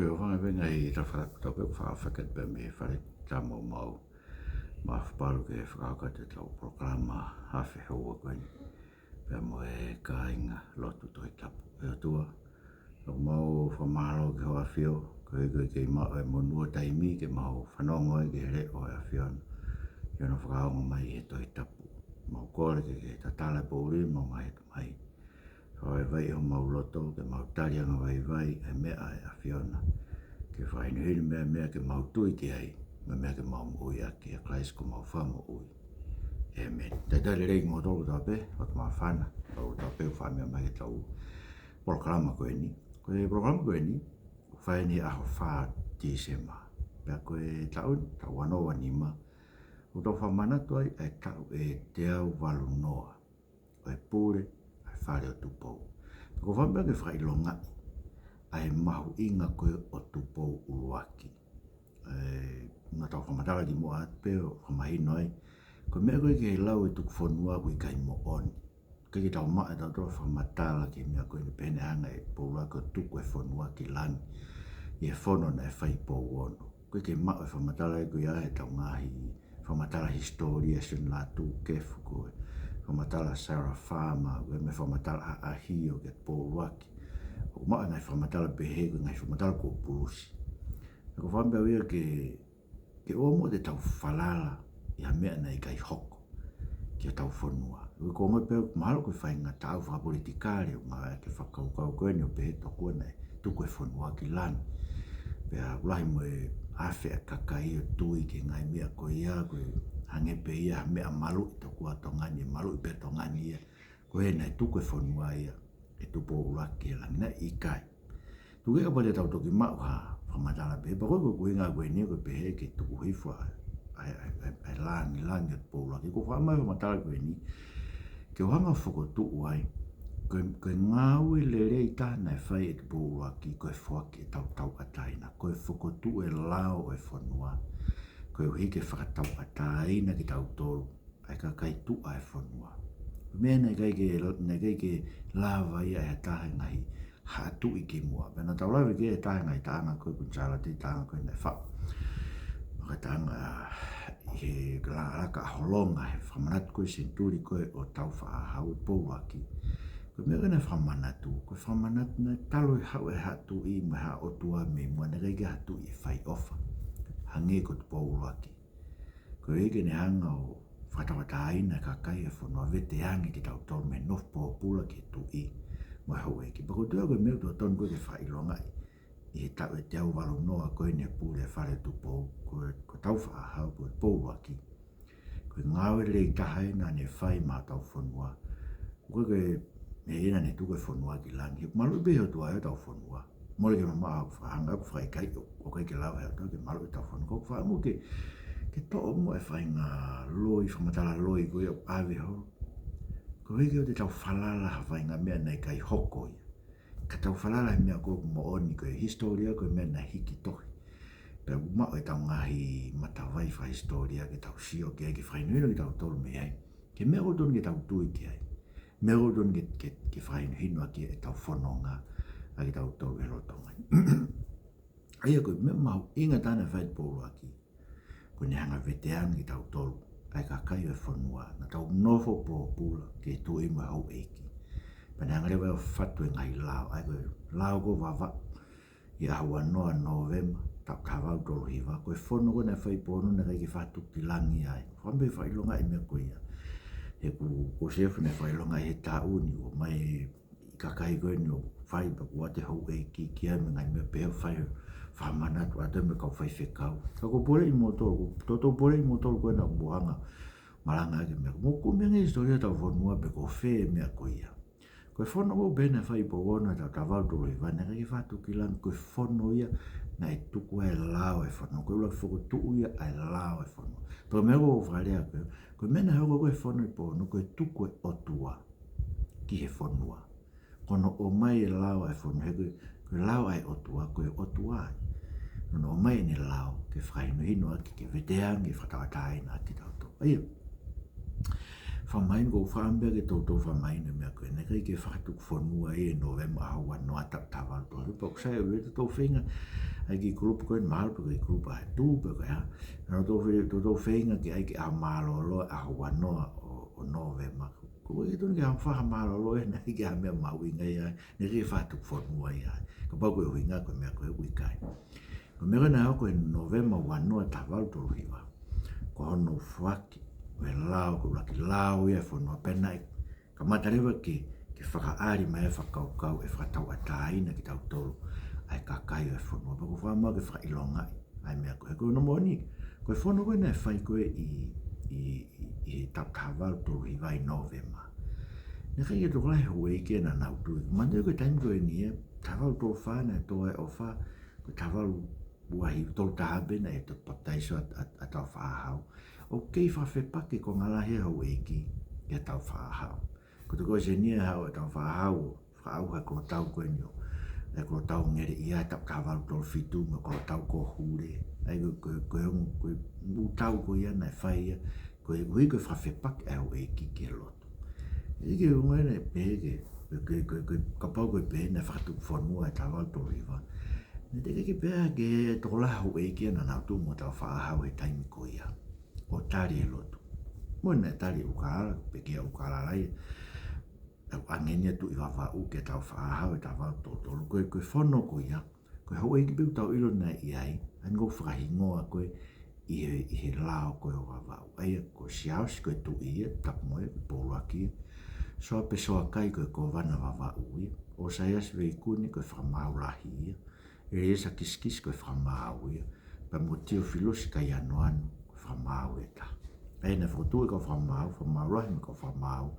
ke o whanga venga i rawhara tau pe whaafakat pe me whare tā mau ma whaparu ke whakaka te tau programa hawhi hoa koeni pe mo e ka inga lotu toi tapu e atua o mau whamaro ke hoa whio koe ke mau e monua taimi ke mau whanongo e ke re o e whiona iono whakaongo mai e toi tapu mau kore ke tatala pōri mau mai mai Hoi vai o mau loto ke mau tarianga vai e mea e a whiona. Ke whainu mea ke mau tui ki ai, mea ke mau ui aki a klais ko mau whamo ui. E me, te tari rei ngō tōku tā pe, o te maa whana, tōku tā pe whamea mai ke tau programa koe ni. Koe programa koe ni, whaini aho whaa December. Pea koe taun, tau wanoa ni ma, o tau whamanatu ai e tau e te au walu noa. Koe pūre, whare o tupou. Ko whamea ke whailonga ai mahu inga koe o tupou uruaki. Nga tau whamatara ki mua atpe o whamahino ai. Ko mea koe ke lau e tuku whanua koe kai mo oni. Ke tau maa e tau tau whamatara ki mea koe ni pene hanga e pouraki o tuku e whanua ki langi. I e whono na e whai pou ono. Koe ke maa e whamatara e koe ahe tau ngahi whamatara historia sin la tu kefu koe. Whamatala Sarah Farmer, we me whamatala ahio ke pōruaki. O maa ngai whamatala behego, ngai whamatala ko pulusi. Ko whambea wea ke omo te tau whalala i ha mea nei kai hoko ki a tau whanua. Ko ngoi pēo mahalo koe whainga tau whapolitikare o ngā ke whakaukau koe ni o pehe tokua nei tuku e whanua ki lani. Pea ulahi mo e awhi a kakai o tui ke ngai mea koe ia koe hange pe ia mea malu i toku a tongani, malu i pe tongani ia. Koe nei tuku e whanua ia, e tupo uraki e langi, nei i kai. Tuke ka pate tau toki mau ha, whamatala pe, pa koe koe ngā koe ni koe pehe ke tuku hifua ai langi e tupo uraki. Ko whamai whamatala koe ni, ke whanga whako tuu ai, koe ngāu i le rei tāna e whai e tupo uraki, koe whaki e tau ataina, koe whako tuu e lao e whanua. Koe uhi ke whakatau a tāina ki tau tōru, ai ka kai tu ai whanua. Mea nei kai ke lāwa ia e tāhe ngahi hātu i ke mua. Pena tau lawe ke e tāhe ngahi tāanga koe kunchala te tāanga koe nei whau. Maka tāanga i he raka holonga he whamanatu koe senturi koe o tau whaahau pōwaki. Koe mea kena whamanatu, koe whamanatu nei talo i hau e hatu i me ha otua me mua nei kai ke hatu i whai ofa. Hange ko te pōuraki. Ko eke ne hanga o whatawataina ka kai e whanua vete hangi ki tau tolu me nof pōpula ki tu i mo hau eke. Pako tua koe mea tua tonu koe ke whailonga i he tau e te au walo noa koe ne pūre e whare tu pō ko tau whaahau koe pōuraki. Koe ngāwe rei tahaina ne whai mā tau whanua. Koe koe me ina ne tuke whanua ki langi. Malu beho tua e tau whanua. Mole ke mama hanga ku whai kai o kai ke lau hea tau ke malu i tau whanu kōku wha amu ke tō mo e whai ngā loi, whamatala loi koe o awe ho. Ko heke o te tau whalala ha whai ngā mea nei kai hoko ia. Ka tau whalala he mea kōku mo oni koe historia koe mea nei hiki tohi. Pea mao e tau ngahi matawai wha historia ke tau sio ke ai ke whai nuino ki tau tolu me ai. Ke mea o tonu ke tau tui ki ai. Mea o tonu ke whai nuino ki e tau whanonga. Ai tau tau e rotonga. Ai koe me mau inga tāna whai pōru aki. Koe ne hanga vetean ki tau tolu. Ai ka kai e whanua. Na tau nofo pōpula ke tu i mo hau eiki. Pane hanga rewa o whatu e ngai lao. Ai koe lao ko wawa. I ahua noa November. Tau kawau tolu hiwa. Koe whono koe ne whai pōnu ne kai ki whatu ki langi ai. Whambe whai longa i mea koe ia. He ko sefu ne whai longa i he tauni o mai kakai koe ni o whai pa kua te hau e ki ai me ngai mea pēo whai whamanatu a te me kau whai whekau. Ka ko pore i motoru, toto pore i motoru koe na muhanga maranga ake mea. Mo ko mea ngai historia tau whanua pe ko whee mea koe ia. Koe whono ko bene whai po wona tau tawau toro i vane kai whatu ki lang koe whono ia na e tuku e lao e whono. Koe ula whoko tuu ia e lao e whono. Paka mea ko whalea koe. Koe mena hau koe whono i pono koe tuku e otua ki he whonua. Kono o mai e lao ai whonu he koe lao ai otua, koe otua ai. Nono o mai ne lao ke whainu hino aki ke veteangi whatawataina aki tau tō. Aia, whamain ko whaambea ke tōtō whamain e mea koe. Ne kai ke whakatuk whonua e November haua noa tau tawal tō. Ripa kusai o reta tō whinga ai ki grupu koe mahal pe ki grupu ai tu pe koe ha. Nā tō whenga ki ai ki a malolo a wanoa o Novema. Ko i tōni ki a whaha malolo e nei ki a mea mawinga i ai, ne ki whātuk whanua i ai. Ka pau koe huinga koe mea koe uikai. Ko mea koe nā koe Novema wanoa ta walu tō hiwa. Ko hono whaki, koe lao, koe laki lao ia whanua penai. Ka matarewa ki whakaari mai e whakaukau e whakatau a tāina ki tau tolu. Ai kakai e whanua, pa ko whamau ke whakailongai. Ai mea koe, koe no moni, koe whanua koe nei whai koe i tau tāwalu tōru i vai Novema. Nē kai e tō lai hoi ke na nau tui. Mande koe taimi koe ni e, tāwalu tōru whāna e tō e o whā, koe tāwalu uahi tōru tāhabena e tō pataiso a tau whaahau. O kei whawhepake ko ngalahi hoi ki e tau whaahau. Ko te koe se nia hau e tau whaahau, whaauha ko tau koe nio. E ko tau ngere ia tau tāwalu tōru whitu, me ko tau ko hure. Ai koe tau koe ia nei whai ia, koe hui koe whawhepake e hoi ki ke loto. Ike unga nei pēke, kapau koe pēke nei whakatu whanua e tāwalu tōru iwa. Ne te keke pēha ke tō la hoi ki ana nau tū mo tau whaahau e taimi koe ia. O tari e loto. Mo nei tari ukara, peke a ukara lai. Angenia tu iwa wau ke tau whaahau e tāwalu tōru. Koe whono koe ia. Koe hoi ki pēku tau ilo nei iai. An go whakahingoa koe i he lao koe o wawau. Aia ko siaus koe tu ia, tapumoe, pōruaki. Soa pe soa kai koe ko wana wawau ia. O saias veikuni koe whakamau lahi ia. E esa kiskis koe whakamau ia. Pa mo tio filosi kai anu anu koe whakamau e ta. Aia na whakatui ko whakamau lahi me ko whakamau.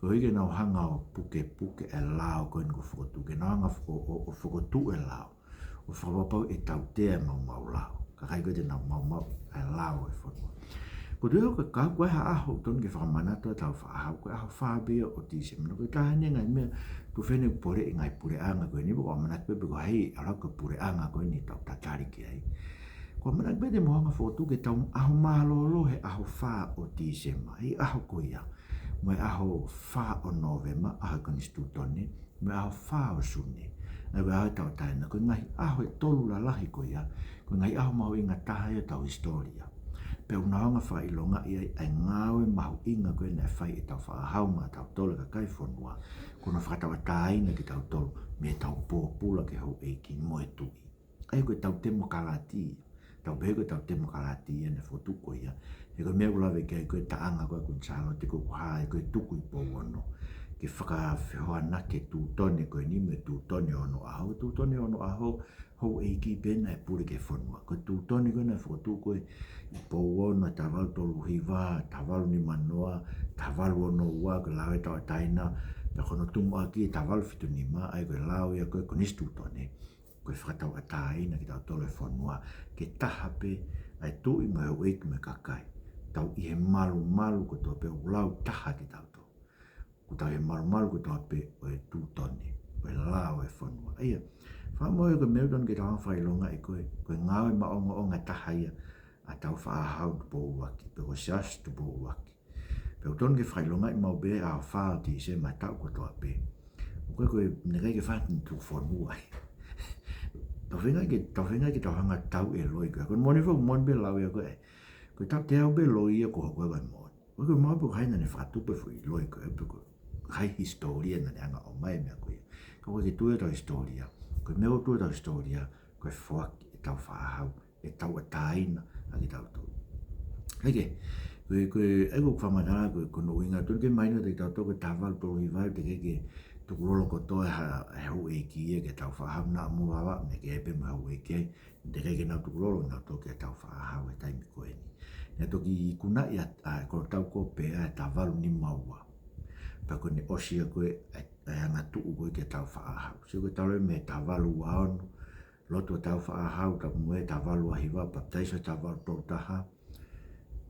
Ko hige nau hanga o puke e lao koe niko whakatu. Ke nau hanga o whakatu e lao. O whakapau e tau tea mau lao. Ka kai koe te nau mau e lao e whanua. Ko tueo ka kau koe ha aho tonu ke whakamanato e tau whaahau. Koe aho whaabea o tise. Mana koe tahane ngai mea tu whene pore i ngai pure anga koe ni. Ko amanak pepe ko hei alau koe pure anga koe ni tau tatari ki ai. Ko amanak pepe mohanga whakatu ke tau aho mahalolo he aho wha o tise ma. Hei aho koe ia. Mai aho wha o Novema, aho kanistu tone, mai aho wha o Sune. Nai wai aho tau taina, koe ngahi aho e tolu la lahi koe ia, koe ngahi aho mahu inga taha ia tau historia. Pe unahanga wha ilonga ia ai ngawe mahu inga koe nei whai e tau whaahau ma tau tolu ka kai whanua, kono whakatawa taina ki tau tolu, me tau pōpula ke hau eiki mo e tui. Ai koe tau temo kalati, tau behe koe tau temo kalati ia ne whotu koe ia, e koe mea ulawe kei koe taanga koe kunsalo, te koe kuhae koe tuku i pōwano, ke whakawhihoana ke tūtone koe ni me tūtone ono aho, tūtone ono aho, hou eiki pena e pure ke whanua. Koe tūtone koe nei whakatu koe i pōwano, tawalu tolu hiwa, tawalu ni manoa, tawalu ono ua, koe lawe tau taina, pe kono tumu aki, tawalu fitu ni ma, ai koe lawe ia koe konis tūtone, koe whakatau ataina ki tau tolu e whanua, ke tahape, ai tui mai hou eiki me kakai. Tau i he malu ko tō pe ulau taha ki tau tō. Ko tau he malu ko tō pe o e tūtone, o e lao e whanua. Aia, whamoe koe meudon ke tau whailonga i koe ngawe maonga taha ia a tau whaahau tu pō uaki, pe ko sias tu pō uaki. Pe o ton ke whailonga i mau be a whao ti se mai tau ko tō pe. Koe nekai ke whatin tu whanua. Tau whengai ke tau hanga tau e loi koe. Koe moni whau moni be lau ia koe. Koe tau te au be loi ia koe koe wai moni. Koe mau pe haina ne whakatupe fui loi koe. Hai historia na ne anga o mai mea koe. Koe ke tue tau historia. Koe meo tue tau historia. Koe whaki e tau whaahau. E tau ataina a ki tau tau. Heke, koe ego whamanara koe kono uinga. Tui ke maina te tau tau koe tāwalu tolu i vai te keke tukulolo ko toa e hau e ki e ke tau whaahau na amu wawa me ke epe ma hau e ki e. Te keke nau tukulolo nau tau ke tau whaahau e taimi koe ni. Nea toki i kuna i a kono tau ko pe a tāwalu ni maua. Pa koe ni osia koe e anga tuu koe ke tau whaahau. Se koe tau me tāwalu waonu. Loto tau whaahau tau mue tāwalu ahiwa pa taisa tāwalu tau taha.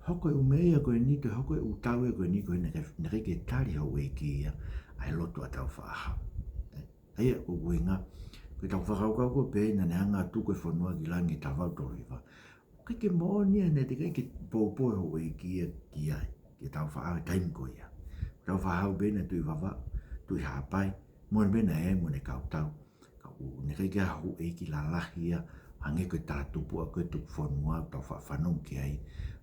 Hoko e umea koe ni koe hoko e utau e koe ni koe nere ke tari hau e ki ia. Ai loto a tau whaahau. Aia o uinga. Koe tau whakau kau koe pe na neanga tu koe whanua ki langi tāwalu tau hiwa. Kai ke monia ne te kai ke pōpō hau e ki ia ki ai. Ke tau whaahau taimi koe ia. Tau whaahau bena tui wawa, tui hapai. Mone bena e mone kau tau. Ne kai ke hau e ki la lahi ia. hange koe tātupu a koe tuku whanua tau whanong ki ai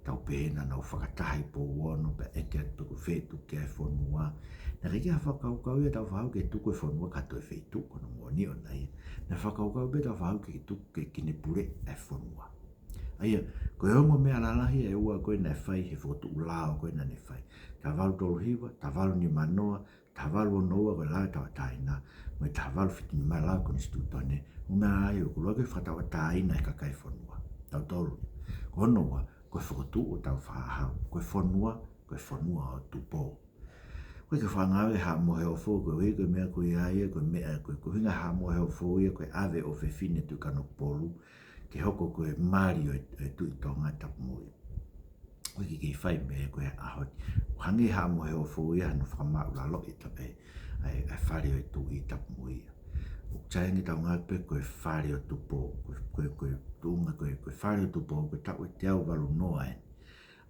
tau pēna nau whakatahi po wono pe eke tuku whetu ki ai whanua na reki ha whakaukau ia tau whahau ke tuku e whanua kato e whetu kono mōni o nei na whakaukau be tau whahau ke tuku ke kine pure e whanua aia koe hongo mea lalahi e ua koe na whai he whotu ulao koe na ne whai ta walu tolu hiwa, ta walu ni manoa ta walu o noa koe lai tau taina mai ta walu whiti ni mai lau koni stutone umea ai o kulua koe whatau a taina e kakai whanua tau tolu kono wa koe whakotu o tau whahau koe whanua o tupo koe ke whangawe ha mohe o fō koe wei koe mea koe aia koe mea koe hinga ha mohe o fō ia koe ave o whewhine tu kano polu ke hoko koe Mario e tui tonga tapu mui koe ki kei whai me koe ahoti hangi ha mohe o fō ia hano whamau la lo i tape ai whare o tui tapu mui o chaingi tau ngā pe koe whare o tupo koe tunga koe whare o tupo koe tau e te au walu noa e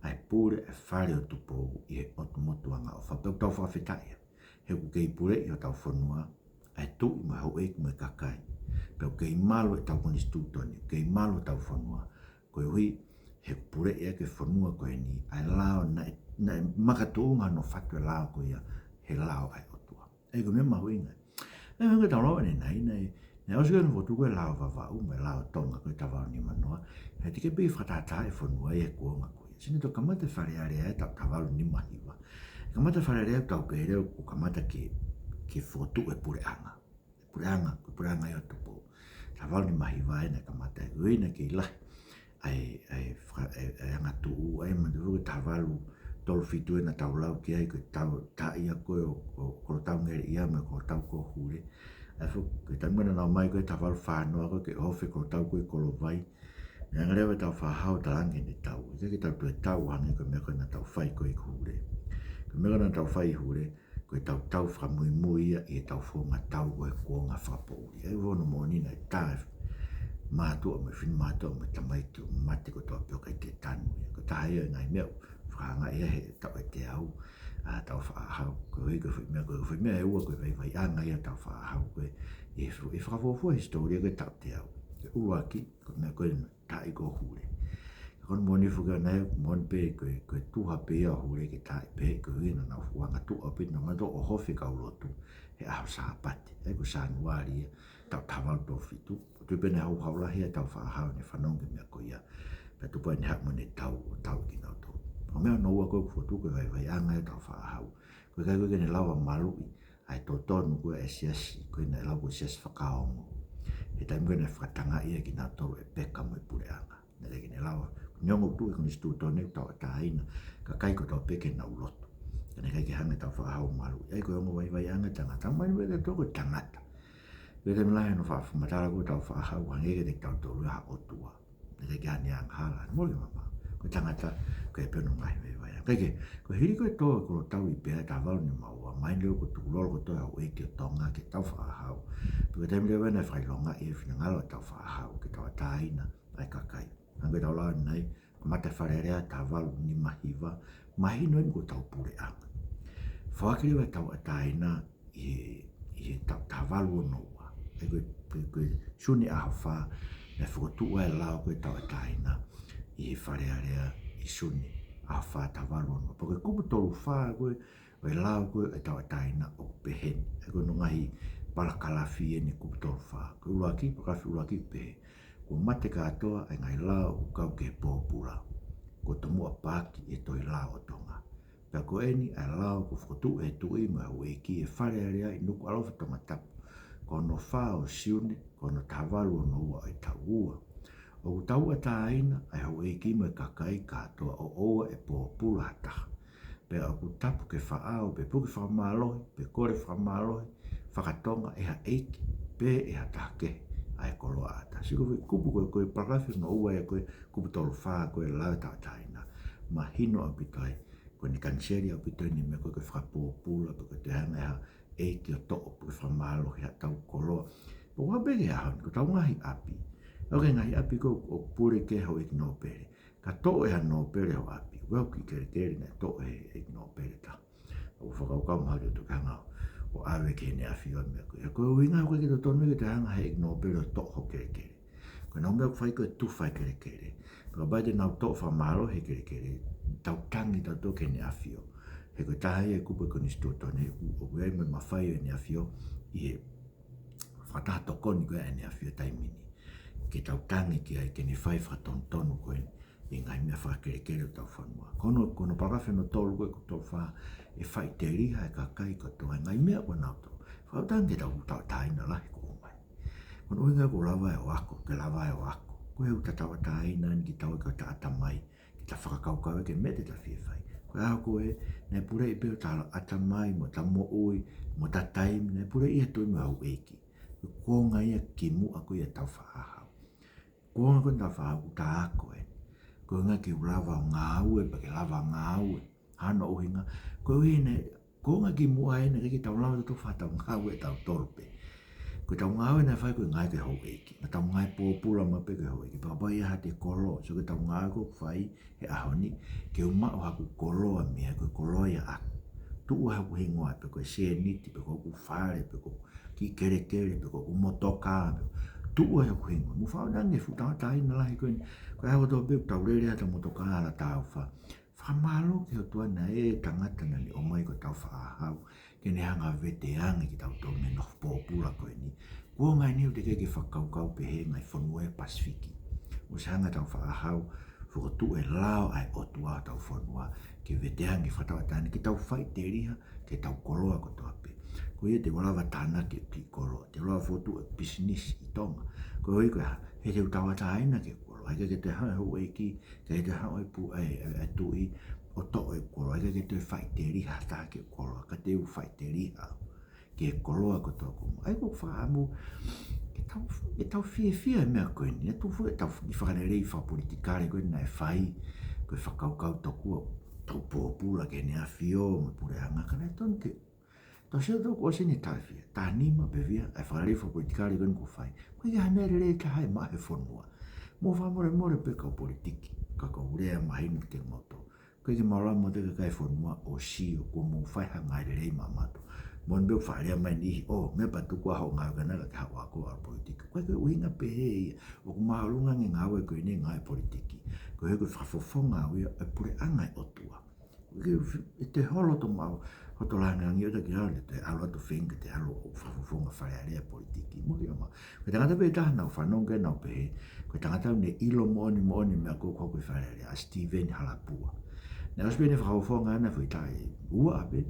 ai pure e whare o tupo i he otu motuanga o whapeu tau whawhetai he ku kei pure i o tau whanua ai tu i mai hau eiki mai kakai peu kei malo e tau koni stutoni kei malo tau whanua koe hui he pure e ke whanua koe ni ai lao na e makatuunga no whatu e lao koe ia he lao ai otua e koe mea mahu inga e hanga tau loa ne nei ne ausi koe no fotu koe lao vavau mai lao tonga koe tawao ni manoa he tike pei whatata e whanua e kuonga koe sini to kamata whareare e tau tawalu ni mahiwa kamata whareare e tau pere o kamata ke fotu e pureanga pureanga e o tupo tawalu ni mahiwa e na kamata e uina ke ilahi ai anga tuu ai manduru tawalu tolu fitu e na tau lau ki ai koe tau ta ia koe o koro tau ngere ia me koro tau ko hure ai fu koe tamuna nau mai koe tawalu whanoa koe ke hofe koro tau koe kolo vai Nā rewa tau whahau tarangi ni tau. Ike ki tau tue tau hangi koe mea koe na tau whai koe hure. Koe mea koe na tau whai hure, koe tau whamui mui ia i tau whonga tau koe kuonga whapouri. Ei wono mōni nei tae mātua me whini mātua me tamaitu mati ko toa pioka i te tanu. Ko taha ia ngai mea whanga ia he tau e te au. Tau whahau. Koe hui koe whi mea e ua koe vai anga ia tau whahau koe. E whakafofua historia koe tau te au. Ke uaki koe mea koe tai ko hure. Kon moni fuga nei mon pe ko tuha pe a hure ke tai pe ko ina na fuanga tu api no mado o hofi ka ulotu. He a sa pati. E ko sa nuari ta taval to fitu. Tu pe ne hau haula he ta fa hau ne fanong me ko ia. Pe tu pe ne ha mo ne tau ki na to. O me no ko fotu ko vai anga ta fa hau. Ko ka ko ne lawa malu ai to ton ko ss ko ne lawa ss fa ka e tai mwene whakatanga ia ki nā toro e peka mo e pureanga. Nere ki ne lawa, nyongo tu e koni stu tone tau a tāina, ka kai ko tau peke na uloto. Kene kai ki hange tau whahau malu. Ei ko yongo vai anga tangata, mai mwene toko tangata. Wete mlahe no whaafumatara ko tau whahau, hangege te tau toru ha otua. Nere ki hane anga hala, mole mama. Ko tangata, ko e peno ngai vai anga. Keke, ko hiri ko e toa ko tau i pēa tā walu ni maua, mai leo ko tukulolo ko toa au eke o tonga ke tau whahau. Pua te mle wena whailonga e whina ngalo tau whahau ke tau tāina ai kakai. Hange tau lao nei, mate wharerea tā walu ni mahiwa, mahino ni ko tau pure anga. Whakiri wa tau tāina i tā walu o noa. E koe suni aho wha, me whakotua e lao koe tau tāina i wharearea i suni aho wha tā walu o noa. Pua koe kupu tolu wha koe, e lao koe e tau tāina o pehen. E koe no ngahi pala kalafi e ni kuputoru wha. Ko ulaki, pakalafi ulaki pe. Ko mate katoa e ngai lao u kau ke pōpura. Ko tomua pāki e toi lao o tonga. Pea ko eni e lao ko whakotu e tui ma hu e ki e whare area i nuku alofa tonga tapu. Ko no wha o siune, ko no tawalu o noua e taua. O ku taua tāina e hu e ki ma kakai katoa o oa e pōpura hataha. Pea o ku tapu ke whaao, pe puki whamalohi, pe kore whamalohi, whakatonga e ha eiki, pe e ha take ai koloa ata. Siko kupu koe parafi no ua e koe kupu tolu whaa koe lau taina. Ma hino a pitai, koe ni kanseri a pitai ni me koe whakapōpula, pe koe te hanga e ha eiki o to'o, puki whamalo he ha tau koloa. Po wabege a honi, ko tau ngahi api. Oke ngahi api ko o pure ke hau eki no pere. Ka to'o e ha no pere hau api. Wau ki kere ne to'o e eki no pere ta. O whakaukau mahari o tuki hangau. O awe ke ne awhiwa mea koe. E koe uinga koe ki to tonu ke te hanga he igno pere to ho kere kere. Ko nau mea whai koe tuwhai kere kere. Ko bai te nau tō whamaro he kere kere. Tau tangi tau tō ke ne awhio. He koe tahai e kupa koni stu tōne. O kuei me mawhai e ne awhio. I he whatato koni koe e ne awhio taimini. Ke tau tangi ki ai ke ne whai whaton tonu koe. I ngai mea whakere kere o tau whanua. Kono parawhi no tōru koe ko tō wha. E whai te riha e kakai ko tō. Ngai mea ko nau tō. Whautangi tau taina lahi ko umai. Kono uinga ko lawa e o ako. Ke lawa e o ako. Ko heu ta tawa taina ni ki tau e ko ta atamai. Ki ta whakakaukau e ke mete ta whiwhai. Ko aho koe, nei pure i peo ta atamai mo ta mo ui, mo ta taimi, nei pure i e tui mo au eiki. Ko ngai e ki mu a koe e tau whaahau. Ko ngai koe tau whaahau ta ako e. Ko ngai ki ulawa o ngā ue, pa ke lawa ngā ue. Hano uhinga. Ko ngai ki mu a ene ki tau lawa tu whatau ngā ue tau tolpe. Ko tau ngā ue nei whai koe ngai ke hau eiki. Na tau ngai pōpula ma pe ke hau eiki. Pa bai aha te kolo. So ke tau ngā ko whai he ahoni. Ke uma o haku kolo a mea koe kolo ia aku. Tu ua haku hingoa pe koe se niti pe koe ku whare pe koe ki kere kere pe koe ku motoka. Tu ua haku hingoa. Mu whao nange futau taina lahi koe. Koe hawa tō pe tau rere hata motoka ala tau wha. Whamalo ke o tuana e tangata nani o mai ko tau whaahau. Ke ne hanga veteangi ki tau tō me noho pōpula koe ni. Kua ngai niu te keke whakaukau pe he ngai whanua e Pasifiki. O se hanga tau whaahau, whakotu e lao ai otua tau whanua. Ke veteangi whatawa tāne ki tau whai te riha, ke tau koloa ko tō ape. Ko ia te walawa tāna ke ki koloa. Te walawa whotu e business i tonga. Ko hoi koe he te utawa tāina ke koloa. Hei ke te hau hau e ki, ke te hau e pu e tui. O to e koloa, ke te whai te riha tā ke koloa, ka te u whai te riha ke koloa ko tō kumu. Ai ko whaamu, e tau whia mea koe ni, e tau fu e tau i whakarerei whapolitikare koe ni, e whai, koe whakaukau tōkua, tau pōpula ke ne a whio, me pure hanga, kana e tonu ke, tau seo tō kua sene tā whia, tā nima pe whia, e whakarerei whapolitikare koe ni ko whai, koe ka mea rerei ka hai mahe whanua, mō whamore pe kau politiki, ka kau urea mahinu te moto, koe ke maura mo te kai whanua o si o kua mō whai hangai rerei mamato. Mon beu whaarea mai nihi, mea patu kua hau ngā kanaka ki hau ako ar politiki. Koe koe uinga pe hei, o ku maharunga nge ngāwe koe ne ngai politiki. Koe koe whafofonga uia, e pure angai otua. E te holo to mau, hoto langa ngi ota ki hau, te alo atu whenga, te alo whafofonga wharearea politiki. Muri o mau. Koe tangata pe taha nau whanonga nau pe hei, koe tangata ne ilo mooni mea koe koe wharearea, a Stephen Halapua. Nā ospene whafofonga ana whaitai, ua ape,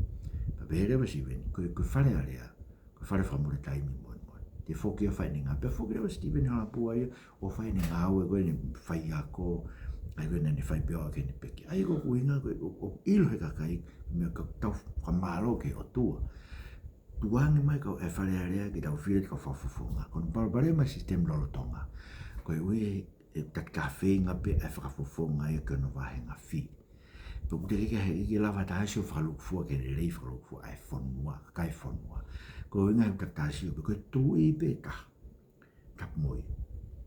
Pere wa si ven, koe whare area, koe whare whamure taimi mon. Te whoki a whai ni ngā, pe whoki rewa Stephen Halapua ia, o whai ni ngā ue koe ni whai ako, ai koe ni whai peo ake ni peki. Ai ko kuinga koe, o ilo he kakai, mea ka tau whamaro ke o tua. Tuangi mai kau e whare area ki tau whire ka whafofonga. Kono parapare mai sistem lolotonga. Koe ue e taka whenga pe e whakafofonga e kono wahenga whi. Puk te ke lava tāsio whakalukufua ke rei whakalukufua ai whanua, kai whanua. Ko inga hu tak tāsio, pe koe tui pe taha, tap moi.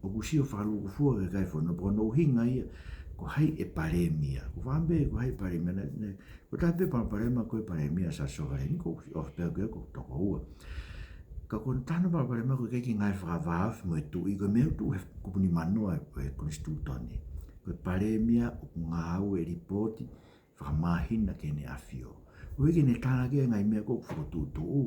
O kusio whakalukufua ke kai whanua, po no hinga ia, ko hai e paremia. Ko whambe ko hai paremia, ko tāpe parema koe paremia sa sohare, ko of pēr koe ko toko ua. Ka kon tāna parema koe keki ngai whakawaafi mo e tui, koe meu tu he kupuni manoa e kone stūtone. Koe paremia o ngā au e ripoti, whakamahina ke ne awhio. Ui ke ne tāna ke ngai mea kōku whakatūtū,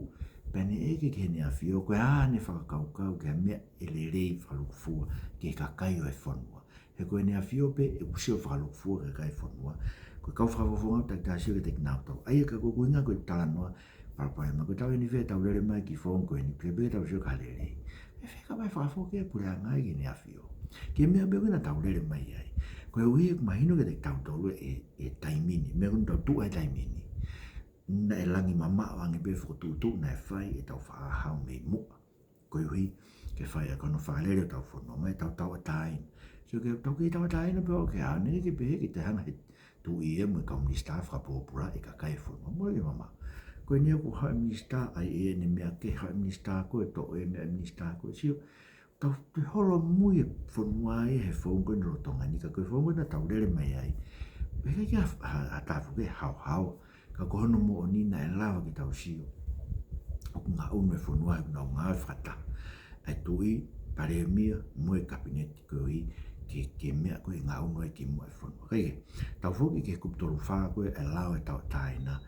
pene eke ke ne awhio, koe āne whakakaukau ke mea e le rei whakalukufua ke kakai o e whanua. He koe ne awhio pe e kusio whakalukufua ke kai whanua, koe kau whakawafonga tak tāsio ke tek nāutau. Aia ka kōku inga koe talanoa, paraparema, koe tau e ni whea tau lere mai ki whong koe ni pepe tau sio ka lere. E wheka mai whakafoke pure a ngai ke ne awhio. Ke mea beo kena tau lere mai ai. Koe ui e mahino ke te tau tolu e taimini, mea kunu tau tua e taimini. Na e langi mama wangi pe whakututu na e whai e tau whaahau mei mua. Koe ui ke whai a kono whaalere tau whanua, mai tau a tain. So ke tau ki tau a tain pe o ke hane ke pehe ki te hanga he tu i e mui kaunista whakapopura e ka kai whanua. Mori mama. Koe nea ku hae minista ai e ne mea ke hae minista koe to e mea minista koe sio. Tau te holo mui e whanua e he whaunga ni rotonga ni ka koe whaunga na tau lere mai ai. Peka ki a tāwhu ke hau. Ka kohono mo o nina e lawa ki tau sio. O ku ngā unu e whanua e kuna o ngā whata. Ai tui pare mia mo kabineti ko i ke mea ko ngā uno e ki mo e whono. Kei, tau whoki ke kuptolu whaa koe e lao e tau taina,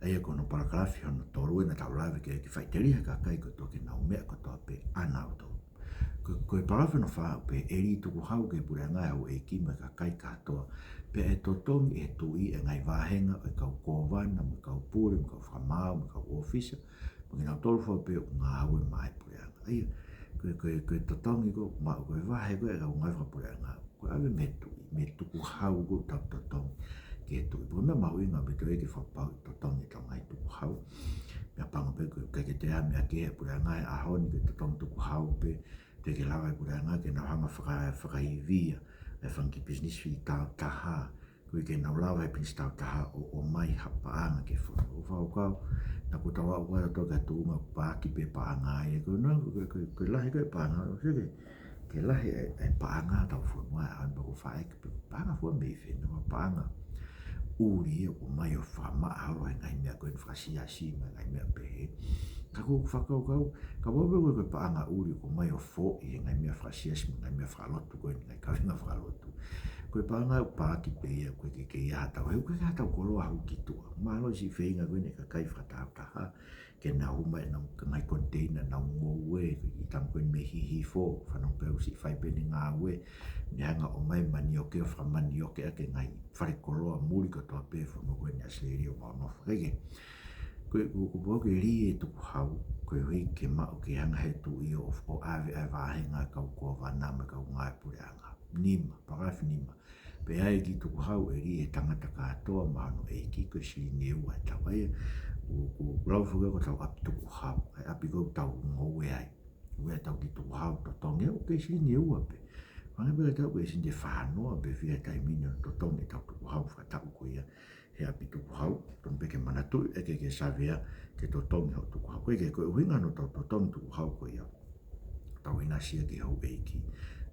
e kono parakalafi hono toru e na tau lawe ke whaiteri he kakai ko toke nau mea ko toa pe ana o tau. Ko e parafi no whaa pe e ri tuku hau ke pure ngai hau e ki me kakai katoa, pe e totongi e tui e ngai wahenga e kau kōwana, me kau pure, me kau whamau, me kau ofisa, mo ki nau tolu whau pe o ngā hau e mai pure anga. Ia, koe totongi ko, koe wahe koe e kau ngai whapure anga, koe awe me tuku hau ko tau totongi ke tui. Pua mea mau inga me tue ke whapau totongi tau ngai tuku hau. Mea panga pe koe ke te ame a ke pure anga e ahoni ke totongi tuku hau pe, te ke lawa e pure anga ke nau hanga whakaivia, e whanki business fi tau taha, koe ke nau lawa e pinis tau taha o mai hapaanga ke whanu. O whau kau, na ko tawa o kaya toka tuunga pāki pe paanga e, koe lahi koe paanga, o seke, ke lahi e paanga tau whanu a, a mbako whae ke paanga fua mei whenu, paanga uri o mai o whama alo e ngai mea koe whakasia si, ngai mea pehe. Ka ko whakau kau, ka wawe koe paanga uri o mai o fo i ngai mea whakasia si, ngai mea whakalotu koe, ngai kawinga whakalotu. Koe paanga o pāki pe ia koe ke ia hatau, heu koe hatau koloa hau ki tua. Malo si whenga koe ne ka kai whakatau taha, ke na huma e nau ngai container nau ngoue, i tam koe me hihi fo, whanau peu si whaipene ngā ue, ni hanga o mai mani o ke o whamani o ke ake ngai whare koloa muri ko toa pe whanau koe ni asleri o mau nofu. Keke, koe kupo ke ri e tuku hau, koe hui ke mao ke hanga he tu i o ave ai wahenga kau kua wana me kau ngai pure anga. Nima, parafi nima. Pe ai ki tuku hau e ri e tangata katoa mahano e ki koe siri ngeua e tau. Ai, ku lau fuga ko tau api tuku hau, ai api ko tau ngoue ai. Ue tau ki tuku hau to tonge o ke siri ngeua pe. Whange pere tau koe sinde whanoa pe whia taimini o to tonge tau tuku hau whakatau ko ia. He api tuku hau, ton peke manatu e ke savea ke to tonge hau tuku hau. Koe ke koe uhinga no tau to tonge tuku hau ko ia. Tau inasia ke hau eiki.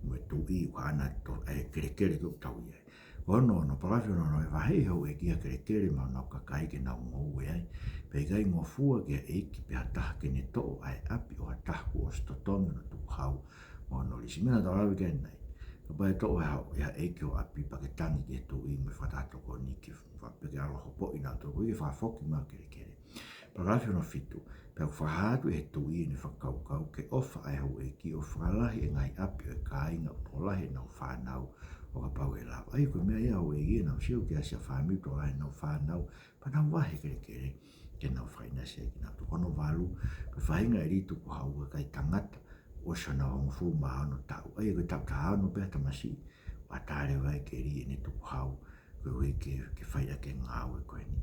Mue tu i wana to e kere ko tau ia. Ono no parafi no e wahe hau e kia kere ma no kakai ke nau ngou ai. Pe gai ngofua ke eiki pe hataha ke ne to ai api o hataha ko o stotongi no tuku hau. Mo no lisi mena tau rawi ke nei. Ka pai to e hau e ha eiki o api paketangi ke tu i me whatato ko ni ke whapeke alo hopo ina to ko i whafoki ma kere. Parafi no fitu. Pe au whahatu e tu i ni whakaukau ke ofa ai hau e ki o whalahi e ngai api o e kāinga o lahi nau whanau o ka pau e lawa. Ai koe mea ia hau e i nau siu ki asia whamiu to lahi nau whanau pa nau wahe kere ke nau whaina sia ki nau tukono walu pe whainga e ritu ko hau e kai tangata o sana hongu fu mahano tau. Ai koe tau tahano pe tamasi wa tare wai ke ri e ni tuku hau koe hui ke whaia ke ngau e koe ni.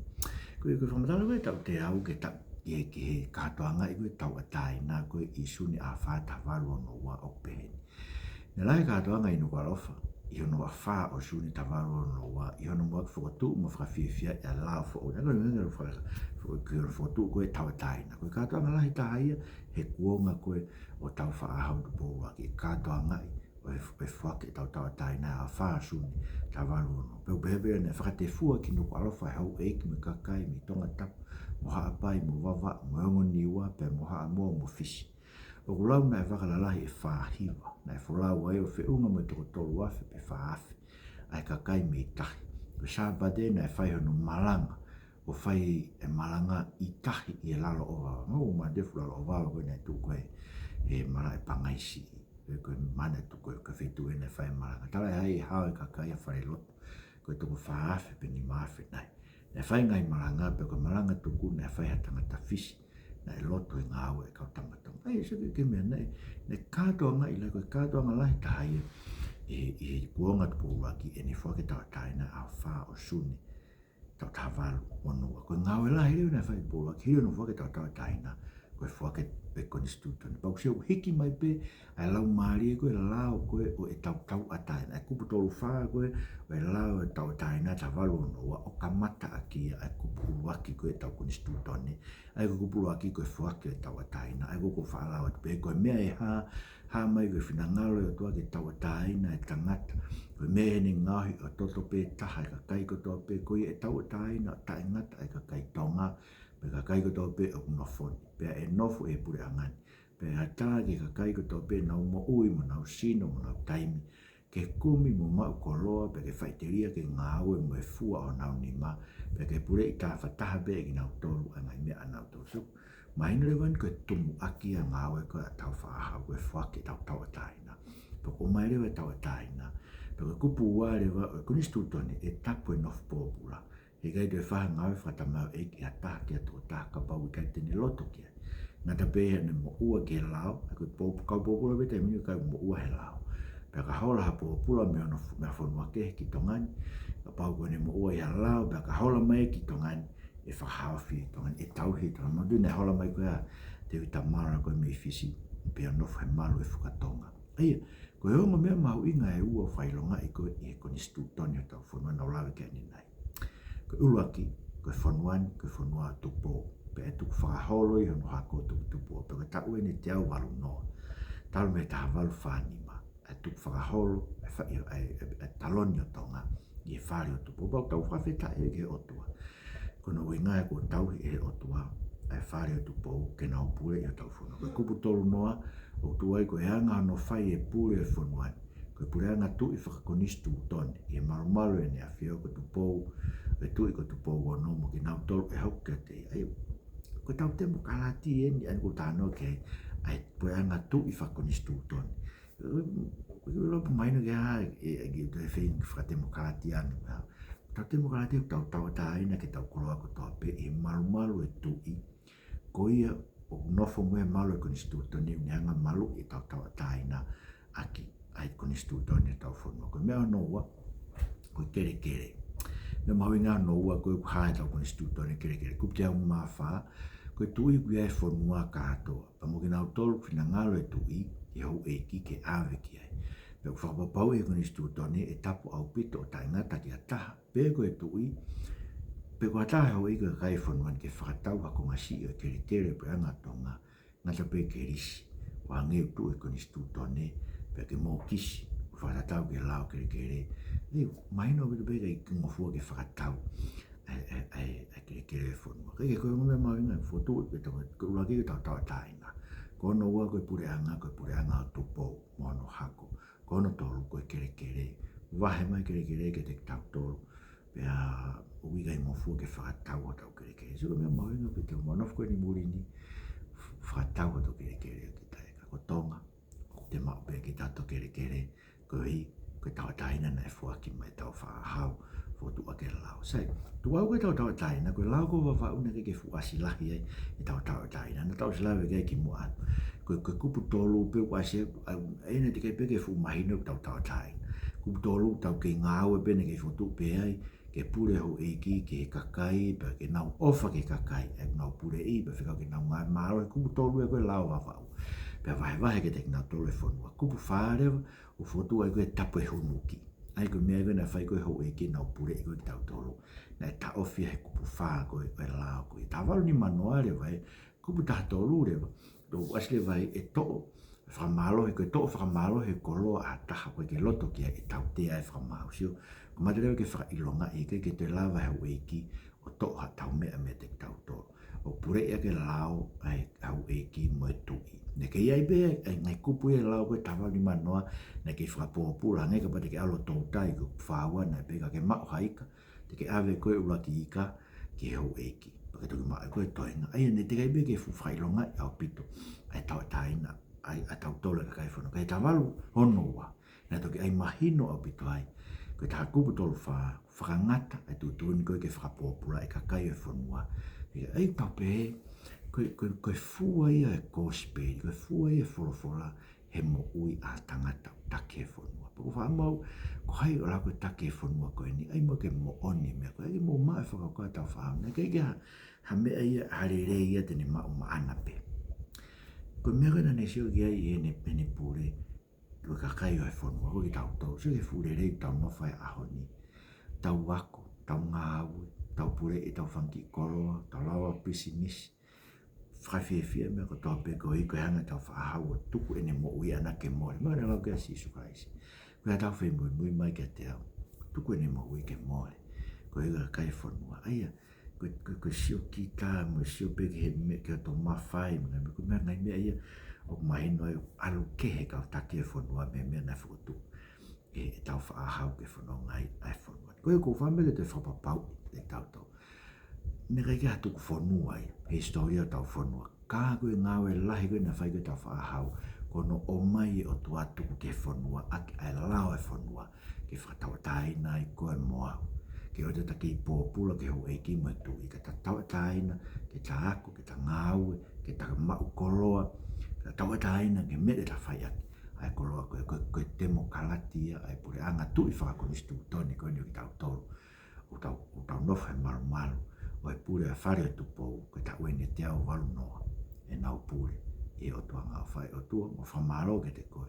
Koe whamatala koe tau te au ke tau e ke he katoanga i koe tau atai nā koe i suni a whāta walu ono wa o peheni. Nē lai katoanga i nuka rofa, i hono a whā o suni ta walu ono wa, i hono mua whakatu mo whakawhiawhia e lao whao. Nā koe ngengero whakatu koe tau atai nā. Koe katoanga lahi tahaia, he kuonga koe o tau whaahau tu pōwa ki katoanga i. E whake tau atai nā a whā suni ta walu ono. Peu behebea nē whakate fua ki nuka rofa hau eiki me kakai me tonga tapu. Mo haa pai, mo wawa, mo hongo niwa, pe mo haa mua mo fisi. O kulau na e whakalalahi e whāhiwa, na e whalau ai o whiunga mo toko tolu afe pe whaafe, ai kakai me tahi. O sāpate na e whai hono malanga, o whai e malanga i tahi i e lalo o wawa. Ngau ma defu lalo o wawa koe nei tu koe e mala e pangaisi. Koe mana tu koe ka whitu e nei whai malanga. Tala e hai e hao e kakai a whare loto, koe toko whaafe pe ni maafe nai. E whai ngai malanga, pe koe malanga tuku na e whai hatangata fisi, na e loto e ngā ue e kau tamatonga. Ai, seke ke mea nei, ne kātoa ngai, lai koe kātoa ngā lahi tahai e kuonga tuku waki e ni whake tau taina a whā o suni, tau tawalu onua. Koe ngā ue lahi reo na e whai tuku waki, hirio no whake tau taina, koe whake pe konstitutoni. Pau seo hiki mai pe, ai lau maari e koe lao koe o e tau ataina. E kupu tolu whaa koe, o e lao e tau ataina ta walu onua, o ka mata aki ai kupu waki koe tau konstitutoni. Ai kupu waki koe whake e tau ataina, ai kupu whaa lao e pe koe mea e haa mai koe whinangalo e tua ke tau ataina e tangata. Koe mea ni ngahi o toto pe taha e ka kai kotoa pe koe e tau ataina o ta ingata e ka kai tonga, pe ka kai kotoa pe o nofoni. Pea e nofu e pure angani. pe hata ke kakai ko to pe na mo ui mo na sino mo na taimi ke kumi mo ma ko loa pe ke faiteria ke ngā ue mo e fua o nau ni ma pe ke pure i tā whataha be ki nau tolu a ngai mea anau tō su mai nere wan ko tumu aki a ngā ue ko a tau whaaha ko e whake tau tau ataina pe ko mai rewa tau ataina pe ko kupu ua rewa o kunistu toni e tapu e nofu pōpura e gai te whaha ngā ue whatamau e ki a tā ki a tō tā ka pau i kai teni loto kia ngā ta pehe ne mo ua ke lao a ko kau pōpura be te minu kai mo ua he lao pe ka hola ha pōpura me ono me whanua ke ki tongani ka pau ko ne mo ua i lao pe ka hola mai ki tongani e whakahawhi tongani e tauhi tongani mo dune hola mai koea te wita mara koe me fisi pe ono he malu e whukatonga aia ko e onga mea mau inga e ua whailonga i koe i e koni stu toni o tau whanua na ulawe ke ani nai ko uluaki ko e whanuani ko e whanua tupo pe e tuku whakaholo i ono hako tupo pe ko tau e ne te au walu noa talu me taha walu whanima e tuku whakaholo e taloni o tonga i e whare o tupo pau tau whawheta e ke otua kono ui ngai ko tau e otua e whare o tupo ke nao pure i o tau whanua ko kupu tolu noa o tuai ko e anga no whai e pure e whanuani ko e pure anga tu i whakakonistu toni i e marumaru e ne a whio ko tupo e tu i ko tupo o nomo ki nao tolu e hauka te ai ko tau te mo kalati e ni an ko tano ke ai pure anga tu i whakakonistu toni ko lopo maino ke ha e ki te whaing whakatemo kalati anu tau te mo kalati tau tau taina ke tau koroa ko tau pe e marumaru e tu i ko ia o nofo moe malu e konistu toni ni anga malu i tau tau taina aki ai konistu toni tau whanua ko mea no ua ko kere kere me mawinga no ua ko hae tau konistu toni kere kere kupte au mawha ko tui kui ai whanua katoa pa mo ki nau tolu whina ngalo e tui i hau e ki ke awe ki ai pe ku whakapapau e konistu toni e tapu au pito o taingata ki a taha pe ko e tui pe ko atahe hau ika kai whanuan ke whakatau hako ngasi o kere kere pe anga tonga ngata pe ke risi wa ngeu tu e konistu toni pe ke mō kisi whakatau ke lao kere kere maino pe pe ke ngofua ke whakatau ai kere kere whanua kei ke koe ngome mawinga fotu e tonga kura ke tau tau taina kono ua koe pure anga o tupo mono hako kono tolu koe kere kere wahe mai kere kere ke te tau tolu pe a uiga i mofua ke whakatau o tau kere kere suka mea mawinga pe te manof koe ni muri ni whakatau o tau kere kere ki tae ka ko tonga o te mau pe ki tato kere kere koe hi koe tau taina na e fuaki mai tau whahau fotu a ke lao sai tu au koe tau taina koe lao ko wawa una ke fuasi lahi ai i tau taina na tau silawe ke ki mua anu koe kupu tolu pe wasi ene te kei pe ke fu mahino tau taina kupu tolu tau ke ngāu e pene ke fotu pe ai ke pure ho eiki ke kakai pe ke nau ofa ke kakai e nau pure i pe whikau ke nau ngai maro e kupu tolu e koe lao wawa pe wahe ke te nau tolu e whanua kupu wharewa o fotu ai koe tapu e hunuki ai koe mea koe na whai koe ho eiki nau pure i koe ki tau tolu na e ta ofia he kupu wha koe e lao koe ta waru ni manoa rewa e kupu ta tolu rewa do asle vai e to'o whamalo he koe to'o whamalo he koloa a taha koe ke loto kia e tau te ai whamao sio ko matereo ke whakailonga e ke te lawa he eiki o to'o ha tau mea me te tau tolu o pure e ke lao ai hau eiki mo e tui ne ke iai be ngai kupu e lao koe tawa ni manoa ne ke whakapōpura ngai ka pate ke alo tau tai ko whaua na pe ka ke mao haika te ke ave koe ulaki ika ke hau eiki pa ke toki maa koe toinga ai ne te kai be ke whailonga i au pito ai tau taina ai a tau tole ka kai whanu kai tawalu hono wa na toki ai mahino au pito ai koe taha kupu tolu whakangata ai tu tuini koe ke whakapōpura e ka kai e whanua ai tau pe koe fua ia e kōsperi, koe fua ia e wholofola he mo ui a tangata take e whanua. Pako whaamau, ko hai o la koe take e whanua koe ni, ai mo ke mo oni mea koe, ai mo maa e whakakoa tau whaam. Nei kei ha mea ia harere ia tene mao maana pe. Koe mea koe nane sio ki ai e ne pure, koe kakai o e whanua, koe ki tau tau, sio ke fure rei tau nofai ahoni, tau wako, tau ngāwe, tau pure i tau whanki koroa, tau lawa pisimisi, whaiwhiawhia mea ko tau pe ko i koe hanga tau whaahau o tuku ene mo ui ana ke more. Mea lau kia sisu kaisi. Koe tau whi mui mai kia te au. Tuku ene mo ui ke more. Koe i kai whanua. Aia, koe sio ki tā mo sio pe ke he me kia tō mawhai. Koe mea ngai mea ia o mai no alu ke he ka take fonua me na foto e tau fa hau ke fono ngai ai fonua ko famele te fa pau e tau ne rega tu fonua ai historia tau fonua ka ko ngawe lahi ko na fai ko tau fa hau kono o mai o tu atu ke fonua ai lao e fonua ke fa tau tai nai ko moa ke o te taki pōpula ke ho eiki mai tu i ka tau taina ke ta aku ke ta ngau ke ta mau koloa ke tau taina ke me ta fai aki ai koloa ko temo kalatia ai pure anga tu i whaka konistu toni ko ni o ki tau tolu o tau nofa e maru maru o e pure a whare tu pou ke ta uene te au walu noa e nau pure e o tua ngā whai o tua mo whamaro ke te koe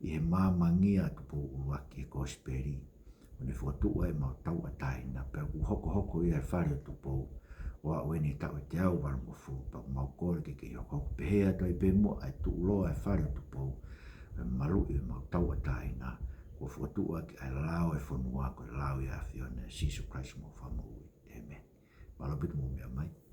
i he māmangia tu pou uaki e kosperi o ne whatua e mau tau a taina pe u hoko i e whare tu pou o a uene tau e te au walu mo fu pa mau kore ke i hoko pehea toi pe mo ai tu uloa e whare tu pou malu i mau tau a taina ko whatua ki ai lao e whanua ko lao i a whione Jesus Christ mo whamu. Amen. Malabitu mo mea mai.